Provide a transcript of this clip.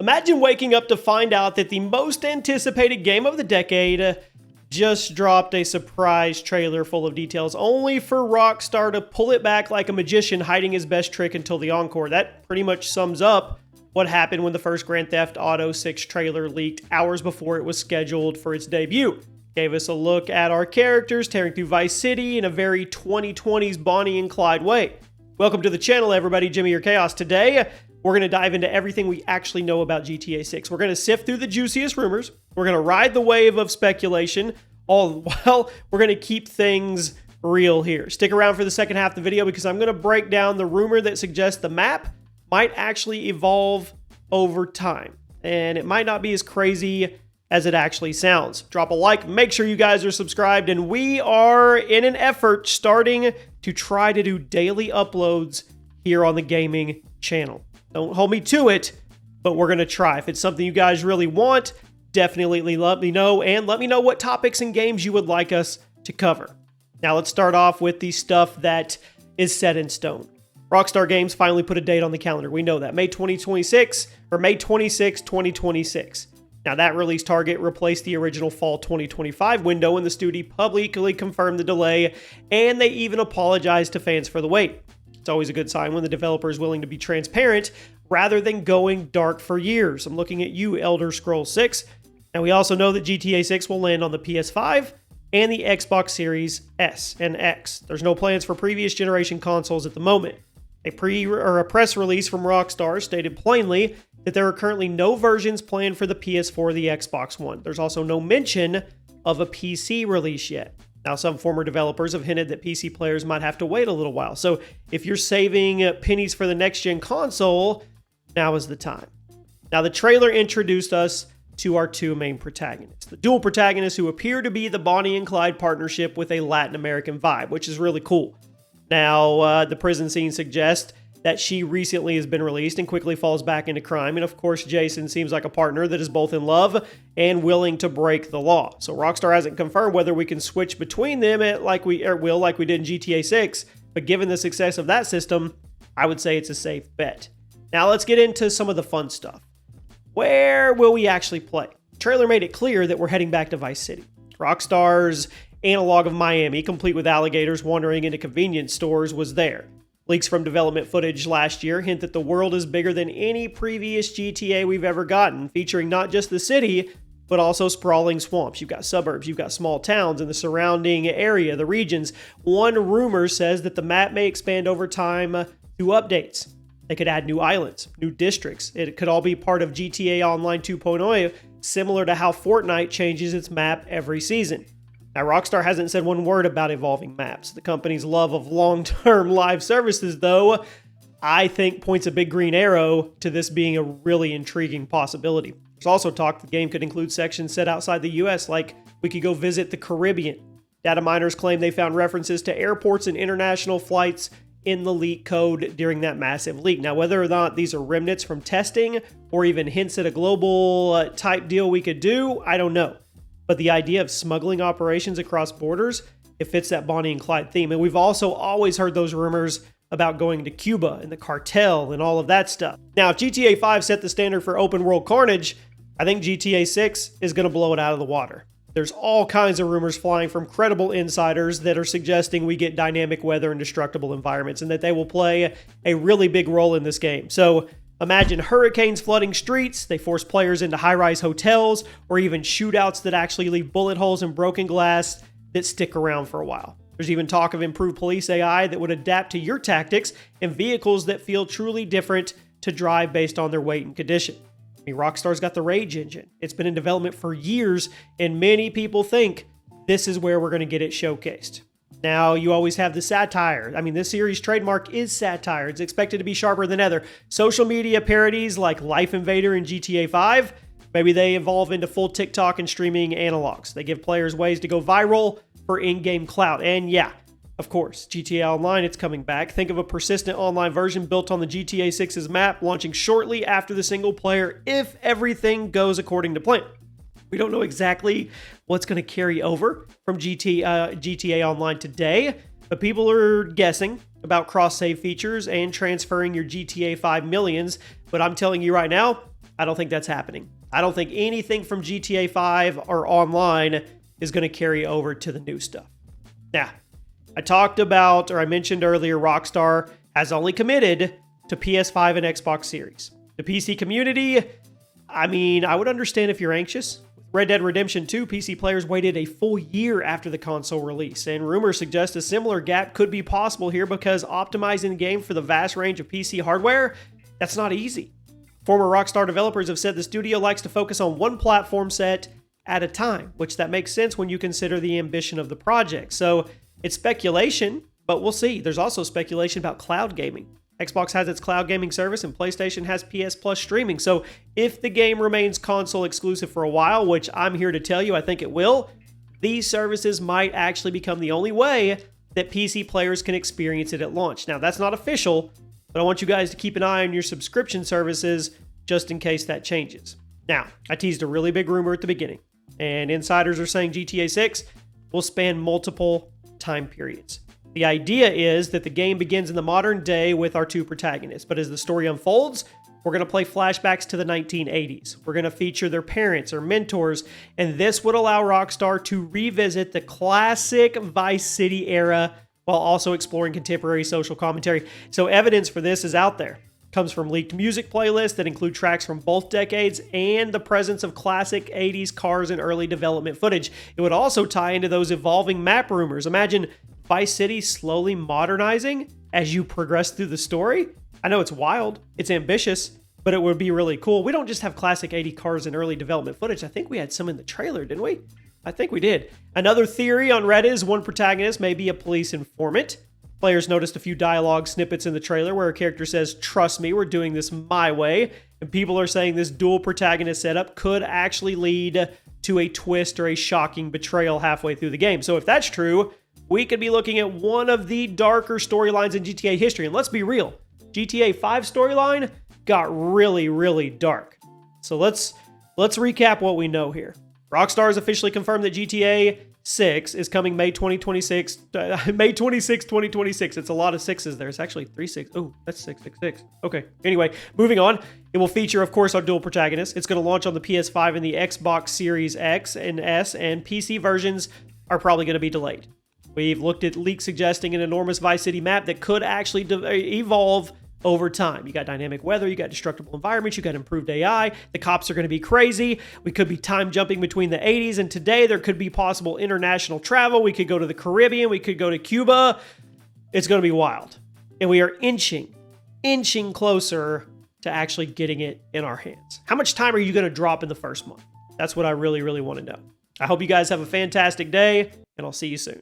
Imagine waking up to find out that the most anticipated game of the decade just dropped a surprise trailer full of details, only for Rockstar to pull it back like a magician hiding his best trick until the encore. That pretty much sums up what happened when the first Grand Theft Auto 6 trailer leaked hours before it was scheduled for its debut. Gave us a look at our characters tearing through Vice City in a very 2020s Bonnie-and-Clyde way. Welcome to the channel, everybody. Jimmy or Chaos. Today, we're going to dive into everything we actually know about GTA 6. We're going to sift through the juiciest rumors. We're going to ride the wave of speculation, all the while we're going to keep things real here. Stick around for the second half of the video because I'm going to break down the rumor that suggests the map might actually evolve over time. And it might not be as crazy as it actually sounds. Drop a like, make sure you guys are subscribed, and we are in an effort starting to try to do daily uploads here on the gaming channel. Don't hold me to it, but we're going to try. If it's something you guys really want, definitely let me know, and let me know what topics and games you would like us to cover. Now let's start off with the stuff that is set in stone. Rockstar Games finally put a date on the calendar. We know that. May 2026, or May 26, 2026. Now that release target replaced the original fall 2025 window, and the studio publicly confirmed the delay, and they even apologized to fans for the wait. It's always a good sign when the developer is willing to be transparent rather than going dark for years. I'm looking at you, Elder Scrolls 6. And we also know that GTA 6 will land on the PS5 and the Xbox Series S and X. There's no plans for previous generation consoles at the moment. A press release from Rockstar stated plainly that there are currently no versions planned for the PS4 or the Xbox One. There's also no mention of a PC release yet. Now, some former developers have hinted that PC players might have to wait a little while. So if you're saving pennies for the next-gen console, now is the time. Now, the trailer introduced us to our two main protagonists. The dual protagonists who appear to be the Bonnie and Clyde partnership with a Latin American vibe, which is really cool. Now, the prison scene suggests that she recently has been released and quickly falls back into crime. And of course, Jason seems like a partner that is both in love and willing to break the law. So Rockstar hasn't confirmed whether we can switch between them like we did in GTA 6. But given the success of that system, I would say it's a safe bet. Now let's get into some of the fun stuff. Where will we actually play? The trailer made it clear that we're heading back to Vice City. Rockstar's analog of Miami, complete with alligators wandering into convenience stores, was there. Leaks from development footage last year hint that the world is bigger than any previous GTA we've ever gotten, featuring not just the city, but also sprawling swamps. You've got suburbs, you've got small towns in the surrounding area, the regions. One rumor says that the map may expand over time through updates. They could add new islands, new districts. It could all be part of GTA Online 2.0, similar to how Fortnite changes its map every season. Now, Rockstar hasn't said one word about evolving maps. The company's love of long-term live services, though, I think points a big green arrow to this being a really intriguing possibility. There's also talk the game could include sections set outside the US, like we could go visit the Caribbean. Data miners claim they found references to airports and international flights in the leak code during that massive leak. Now, whether or not these are remnants from testing or even hints at a global type deal we could do, I don't know. But the idea of smuggling operations across borders, it fits that Bonnie and Clyde theme. And we've also always heard those rumors about going to Cuba and the cartel and all of that stuff. Now, if GTA 5 set the standard for open world carnage, I think GTA 6 is going to blow it out of the water. There's all kinds of rumors flying from credible insiders that are suggesting we get dynamic weather and destructible environments and that they will play a really big role in this game. So imagine hurricanes flooding streets, they force players into high-rise hotels, or even shootouts that actually leave bullet holes and broken glass that stick around for a while. There's even talk of improved police AI that would adapt to your tactics and vehicles that feel truly different to drive based on their weight and condition. I mean, Rockstar's got the Rage engine. It's been in development for years, and many people think this is where we're going to get it showcased. Now, you always have the satire. I mean, this series' trademark is satire. It's expected to be sharper than ever. Social media parodies like Life Invader in GTA 5, maybe they evolve into full TikTok and streaming analogs. They give players ways to go viral for in-game clout. And yeah, of course, GTA Online, it's coming back. Think of a persistent online version built on the GTA 6's map, launching shortly after the single player if everything goes according to plan. We don't know exactly what's going to carry over from GTA Online today, but people are guessing about cross-save features and transferring your GTA 5 millions. But I'm telling you right now, I don't think that's happening. I don't think anything from GTA 5 or online is going to carry over to the new stuff. Now, I mentioned earlier, Rockstar has only committed to PS5 and Xbox Series. The PC community, I would understand if you're anxious. Red Dead Redemption 2 PC players waited a full year after the console release, and rumors suggest a similar gap could be possible here because optimizing the game for the vast range of PC hardware, that's not easy. Former Rockstar developers have said the studio likes to focus on one platform set at a time, which that makes sense when you consider the ambition of the project. So it's speculation, but we'll see. There's also speculation about cloud gaming. Xbox has its cloud gaming service and PlayStation has PS Plus streaming. So if the game remains console exclusive for a while, which I'm here to tell you I think it will, these services might actually become the only way that PC players can experience it at launch. Now, that's not official, but I want you guys to keep an eye on your subscription services just in case that changes. Now, I teased a really big rumor at the beginning, and insiders are saying GTA 6 will span multiple time periods. The idea is that the game begins in the modern day with our two protagonists, but as the story unfolds, we're going to play flashbacks to the 1980s. We're going to feature their parents or mentors, and this would allow Rockstar to revisit the classic Vice City era while also exploring contemporary social commentary. So evidence for this is out there. It comes from leaked music playlists that include tracks from both decades and the presence of classic 80s cars and early development footage. It would also tie into those evolving map rumors. Imagine Vice City slowly modernizing as you progress through the story. I know it's wild, it's ambitious, but it would be really cool. We don't just have classic 80 cars and early development footage. I think we had some in the trailer, didn't we? I think we did. Another theory on Reddit is one protagonist may be a police informant. Players noticed a few dialogue snippets in the trailer where a character says, "Trust me, we're doing this my way." And people are saying this dual protagonist setup could actually lead to a twist or a shocking betrayal halfway through the game. So if that's true, we could be looking at one of the darker storylines in GTA history. And let's be real, GTA 5 storyline got really, really dark. So let's recap what we know here. Rockstar has officially confirmed that GTA 6 is coming May 26, 2026. It's a lot of sixes there. It's actually 36. Oh, that's 666. Okay. Anyway, moving on. It will feature, of course, our dual protagonists. It's going to launch on the PS5 and the Xbox Series X and S, and PC versions are probably going to be delayed. We've looked at leaks suggesting an enormous Vice City map that could actually evolve over time. You got dynamic weather, you got destructible environments, you got improved AI, the cops are going to be crazy, we could be time jumping between the 80s and today, there could be possible international travel, we could go to the Caribbean, we could go to Cuba. It's going to be wild. And we are inching closer to actually getting it in our hands. How much time are you going to drop in the first month? That's what I really, really want to know. I hope you guys have a fantastic day, and I'll see you soon.